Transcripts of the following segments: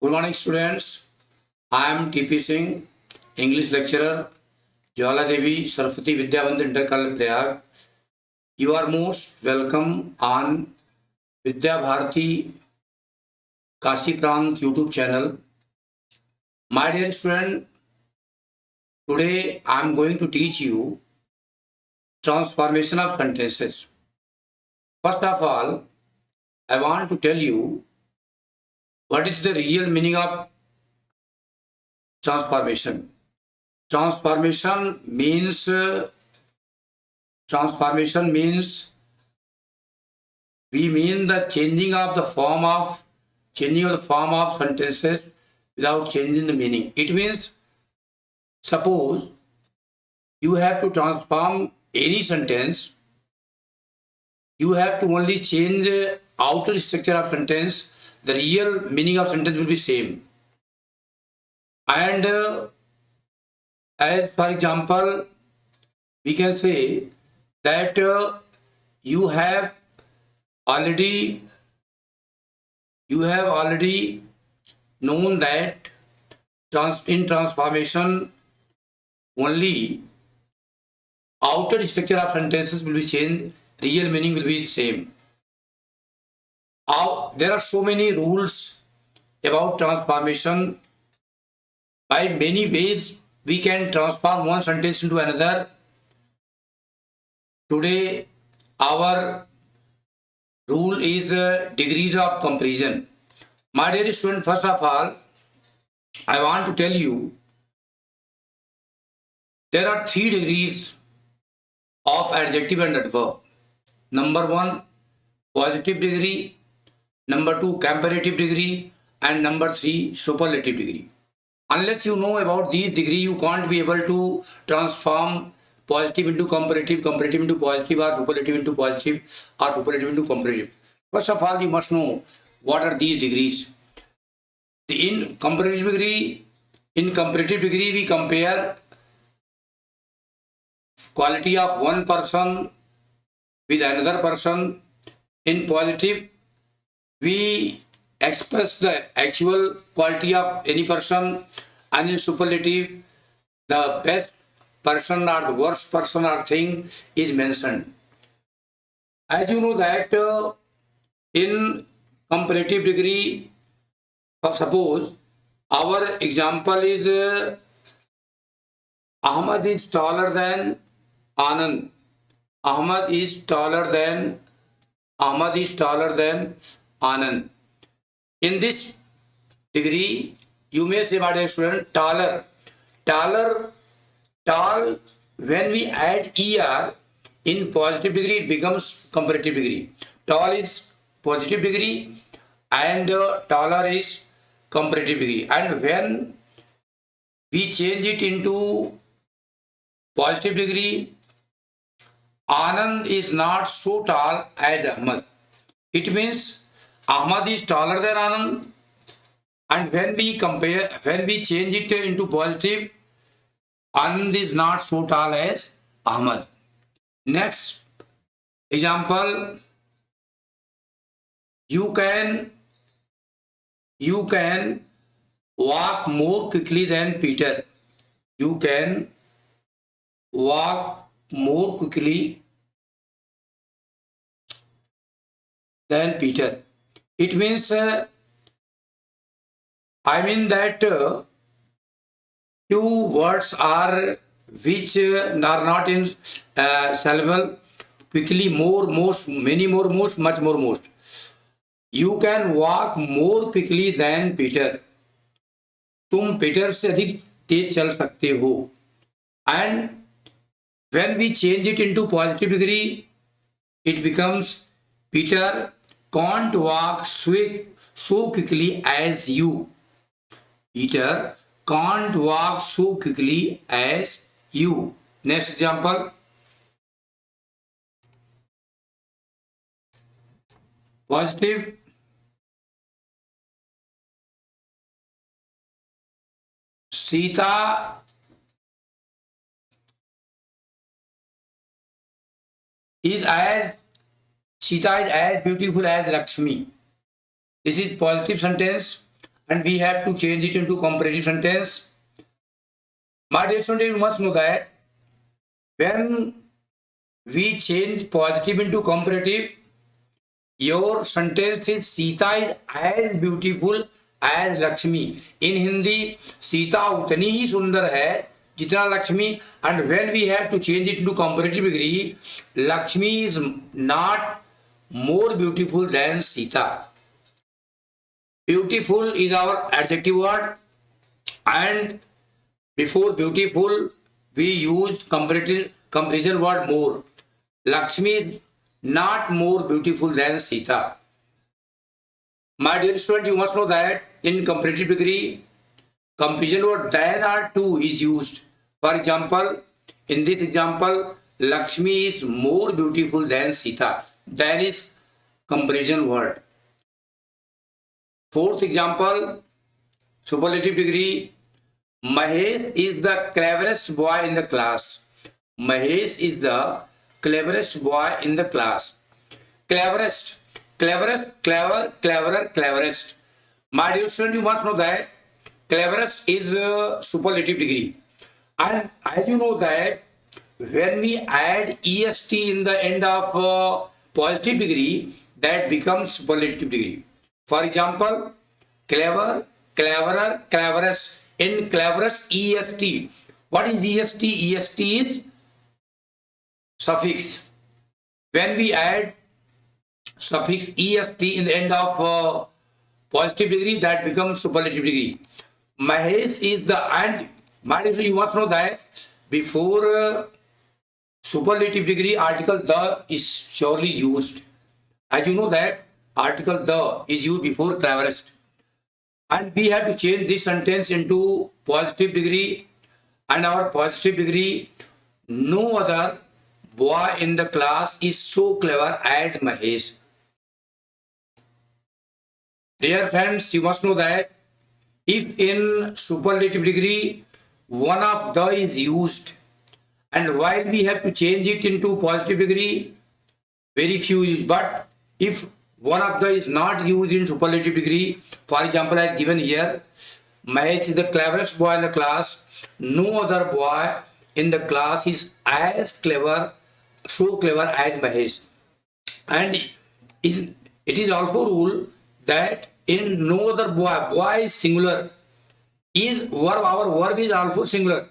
Good morning, students. I am TP Singh, English lecturer, Jwala Devi, Saraswati Vidyavandit Inter College Prayag. You are most welcome on Vidya Bharati Kashi Prant YouTube channel. My dear student, today I am going to teach you transformation of sentences. First of all, I want to tell you what is the real meaning of transformation. Transformation means transformation means we mean the changing of the form of sentences without changing the meaning. It means suppose you have to transform any sentence, you have to only change the outer structure of sentence, the real meaning of sentence will be same. And as for example, we can say that you have already known that in transformation only outer structure of sentences will be changed, real meaning will be same. There are so many rules about transformation. By many ways we can transform one sentence into another. Today our rule is degrees of comparison. My dear student, first of all, I want to tell you there are 3 degrees of adjective and adverb. Number 1, positive degree. Number 2, comparative degree. And number 3, superlative degree. Unless you know about these degree, you can't be able to transform positive into comparative, comparative into positive, or superlative into positive, or superlative into comparative. First of all, you must know what are these degrees. In comparative degree, we compare quality of one person with another person. In positive, we express the actual quality of any person, and in superlative, the best person or the worst person or thing is mentioned. As you know that in comparative degree, suppose our example is Ahmad is taller than Anand. Ahmad is taller than Anand. In this degree, you may say, my dear student, taller. Tall, when we add er in positive degree, it becomes comparative degree. Tall is positive degree and taller is comparative degree. And when we change it into positive degree, Anand is not so tall as Ahmad. It means Ahmad is taller than Anand. And when we change it into positive, Anand is not so tall as Ahmad. Next example, you can walk more quickly than Peter. You can walk more quickly than Peter. It means that two words are which are not in syllable. Quickly, more, most, many more, most, much more, most. You can walk more quickly than Peter. तुम Peter से अधिक तेज चल सकते हो. And when we change it into positive degree, it becomes Peter can't walk so quickly as you. Peter can't walk so quickly as you. Next example. Positive. Sita is as beautiful as Lakshmi. This is positive sentence. and we have to change it into comparative sentence. My dear student, you must know that when we change positive into comparative, your sentence is Sita is as beautiful as Lakshmi. In Hindi, Sita उतनी ही सुंदर है जितना Lakshmi. And when we have to change it into comparative degree, Lakshmi is not more beautiful than Sita. Beautiful is our adjective word, and before beautiful we use comparison word more. Lakshmi is not more beautiful than Sita. My dear student, you must know that in comparative degree, comparison word than or to is used. For example, in this example, Lakshmi is more beautiful than Sita. Than is comparison word. Fourth example, superlative degree. Mahesh is the cleverest boy in the class. Mahesh is the cleverest boy in the class. Cleverest, cleverest, clever, cleverer, cleverest. My dear student, you must know that cleverest is a superlative degree. And as you know that when we add est in the end of positive degree, that becomes superlative degree. For example, clever, cleverer, cleverest. In cleverest, est. What is est? Est is suffix. When we add suffix est in the end of positive degree, that becomes superlative degree. Mahesh is the, and you must know that before superlative degree, article the is surely used. As you know that article the is used before cleverest. And we have to change this sentence into positive degree, and our positive degree, no other boy in the class is so clever as Mahesh. Dear friends, you must know that if in superlative degree one of the is used, and while we have to change it into positive degree, very few use. But if one of the is not used in superlative degree, for example, as given here, Mahesh is the cleverest boy in the class. No other boy in the class is as clever, so clever as Mahesh. And it is also rule that in no other boy is singular. Is verb, our verb is also singular.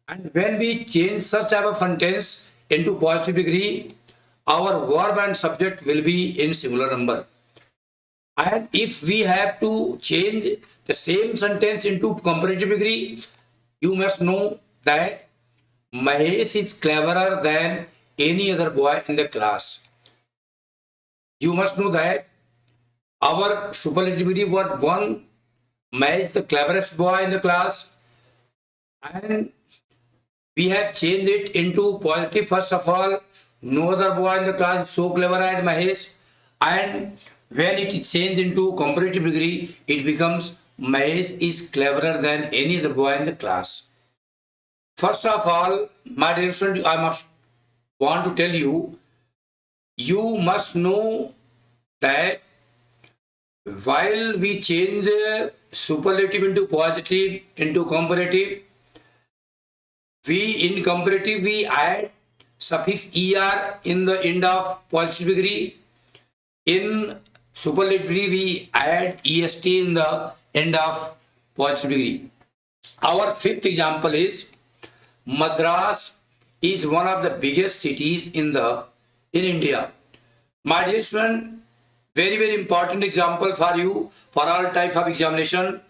And when we change such type of sentence into positive degree, our verb and subject will be in singular number. And if we have to change the same sentence into comparative degree, you must know that Mahesh is cleverer than any other boy in the class. You must know that our superlative degree word one, Mahesh is the cleverest boy in the class, and we have changed it into positive. First of all, no other boy in the class is so clever as Mahesh, and when it is changed into comparative degree, it becomes Mahesh is cleverer than any other boy in the class. First of all, my dear student, I must want to tell you, you must know that while we change superlative into positive into comparative, we in comparative we add suffix er in the end of positive degree. In superlative we add est in the end of positive degree. Our fifth example is Madras is one of the biggest cities in India. My dear student, very important example for you for all types of examination,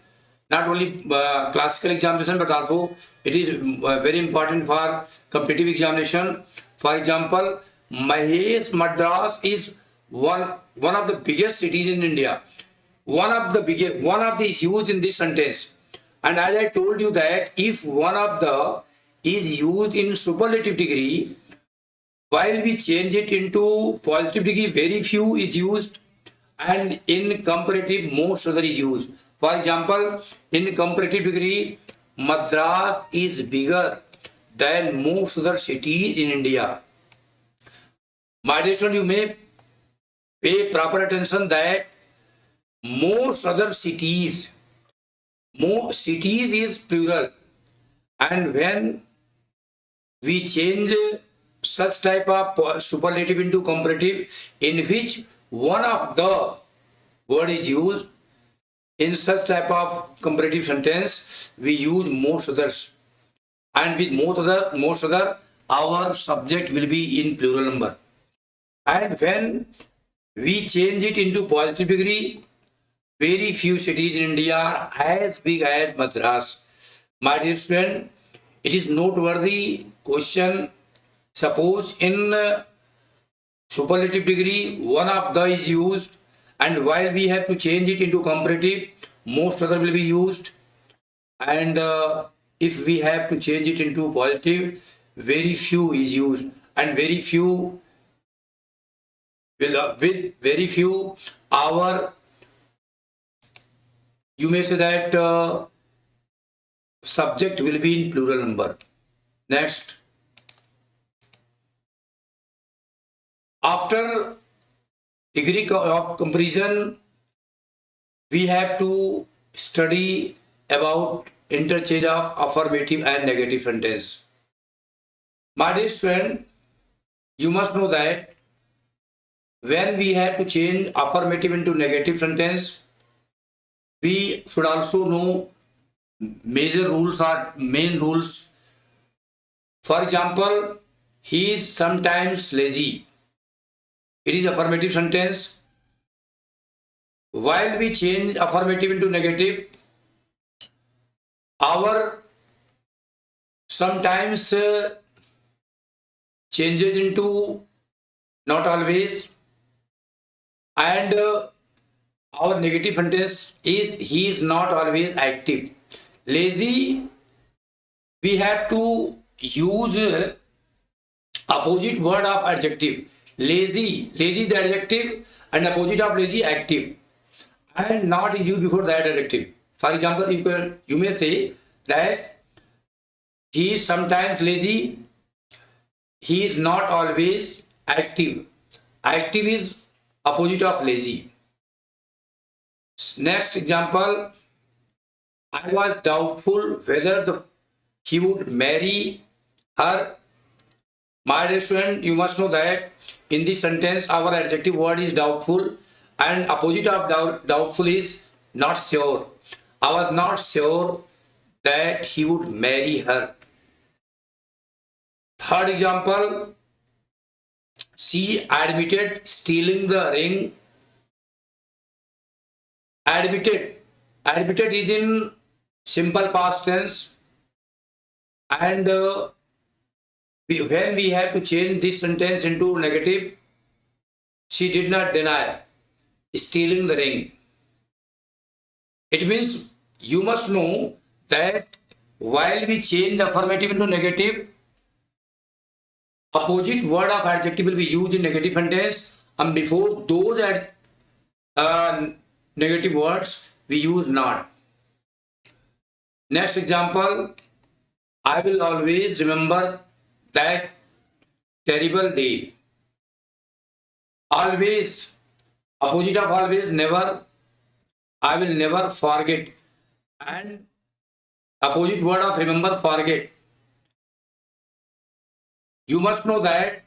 not only classical examination but also it is very important for competitive examination. For example, Madras is one of the biggest cities in India. One of the is used in this sentence. And as I told you that if one of the is used in superlative degree, while we change it into positive degree, very few is used, and in comparative most other is used. For example, in comparative degree, Madras is bigger than most other cities in India. My dear student, you may pay proper attention that most other cities More cities is plural, and when we change such type of superlative into comparative, in which one of the word is used, in such type of comparative sentence, we use most others, and with most other, our subject will be in plural number. And when we change it into positive degree, very few cities in India are as big as Madras. My dear student, it is noteworthy question. Suppose in superlative degree, one of the is used, and while we have to change it into comparative, most other will be used. And if we have to change it into positive, very few is used, and very few will with very few our, you may say that subject will be in plural number. Next, after degree of comparison, we have to study about interchange of affirmative and negative sentence. My dear friend, you must know that when we have to change affirmative into negative sentence, we should also know major rules or main rules. For example, he is sometimes lazy. It is affirmative sentence. While we change affirmative into negative, our sometimes changes into not always, and our negative sentence is he is not always active. Lazy, we have to use opposite word of adjective. Lazy the adjective, and opposite of lazy active, and not is used before that adjective. For example, you may say that he is sometimes lazy, he is not always active. Active is opposite of lazy. Next example, I was doubtful whether he would marry her. My dear student, you must know that in this sentence our adjective word is doubtful, and opposite of doubtful is not sure. I was not sure that he would marry her. Third example, she admitted stealing the ring. Admitted is in simple past tense, and when we have to change this sentence into negative, she did not deny stealing the ring. It means you must know that while we change affirmative into negative, opposite word of adjective will be used in negative sentence, and before those negative words we use not. Next example, I will always remember that terrible day. Always, opposite of always, never. I will never forget, and opposite word of remember, forget. You must know that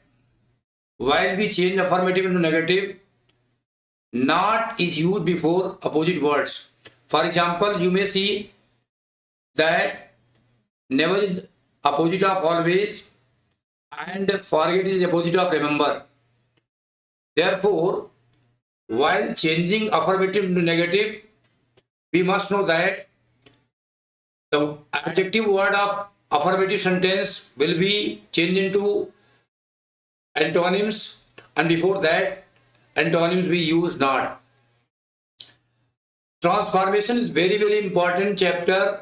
while we change affirmative into negative, not is used before opposite words. For example, you may see that never is opposite of always, and forget is opposite of remember. Therefore, while changing affirmative into negative, we must know that the adjective word of affirmative sentence will be changed into antonyms, and before that antonyms we use not. Transformation is very important chapter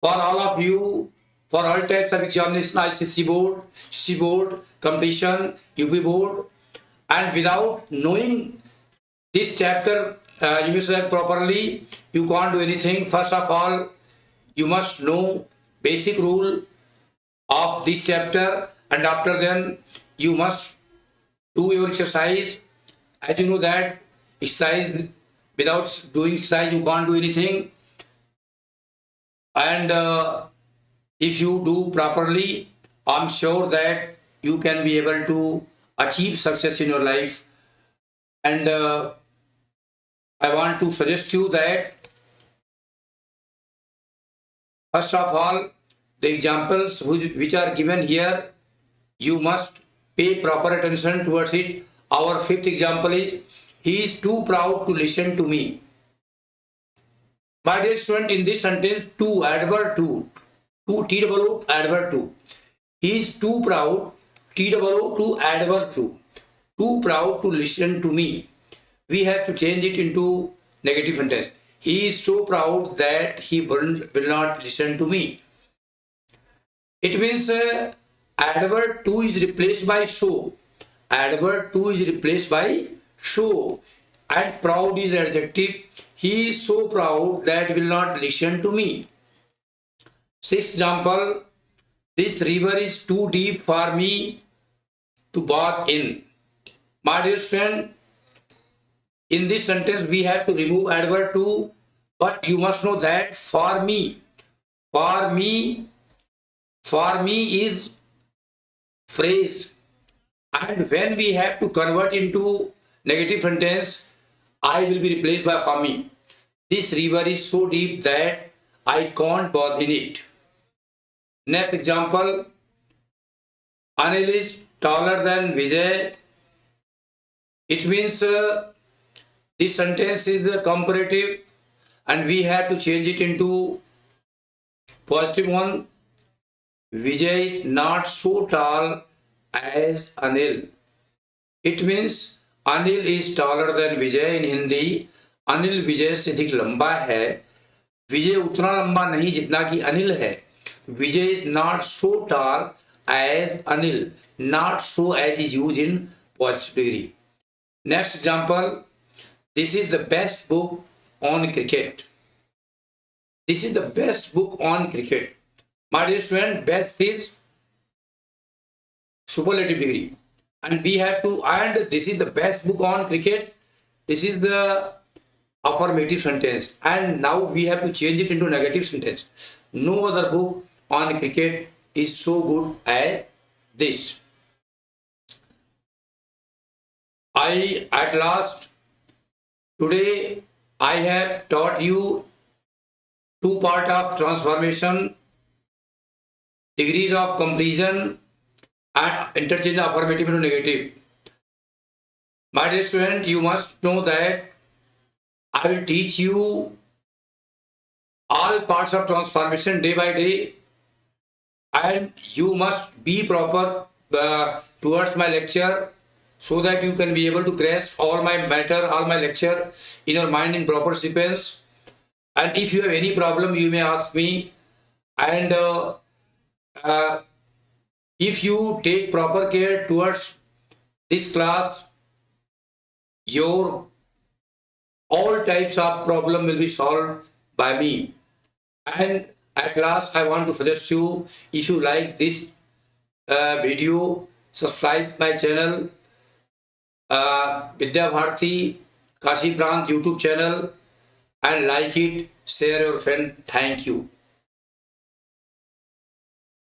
for all of you, for all types of examination, ICC board, C board, competition, UP board. And without knowing this chapter, you must have properly, you can't do anything. First of all, you must know basic rule of this chapter, and after then you must do your exercise. As you know that exercise, without doing exercise you can't do anything. and if you do properly, I'm sure that you can be able to achieve success in your life. And I want to suggest you that first of all, the examples which are given here, you must pay proper attention towards it. Our fifth example is, he is too proud to listen to me. My dear student, in this sentence, to, adverb to, T-O-O, adverb to. He is too proud, T-O-O, to, adverb to. Too proud to listen to me. We have to change it into negative sentence. He is so proud that he will not listen to me. It means adverb to is replaced by so. Adverb to is replaced by so. And proud is adjective. He is so proud that will not listen to me. Sixth example, this river is too deep for me to bathe in. My dear friend, in this sentence we have to remove adverb to, but you must know that for me is phrase, and when we have to convert into negative sentence, I will be replaced by for me. This river is so deep that I can't bathe in it. Next example, Anil is taller than Vijay. It means this sentence is the comparative and we have to change it into positive one. Vijay is not so tall as Anil. It means Anil is taller than Vijay. In Hindi, Anil Vijay से अधिक लंबा है. विजय उतना लंबा नहीं जितना कि अनिल है. Vijay is not so tall as Anil. Not so as is used in positive degree. Next example, this is the best book on cricket. This is the best book on cricket. My dear student, best is superlative degree. And we have to, and this is the best book on cricket. This is the affirmative sentence. And now we have to change it into negative sentence. No other book on cricket is so good as this. At last, today I have taught you two parts of transformation, degrees of comparison, and interchange affirmative into negative. My dear student, you must know that I will teach you all parts of transformation day by day, and you must be proper towards my lecture so that you can be able to grasp all my matter, all my lecture in your mind in proper sequence. And if you have any problem, you may ask me. And if you take proper care towards this class, your all types of problem will be solved by me. And at last, I want to suggest you, if you like this video, subscribe my channel, Vidya Bharati Kashi Prant YouTube channel, and like it, share your friend. Thank you.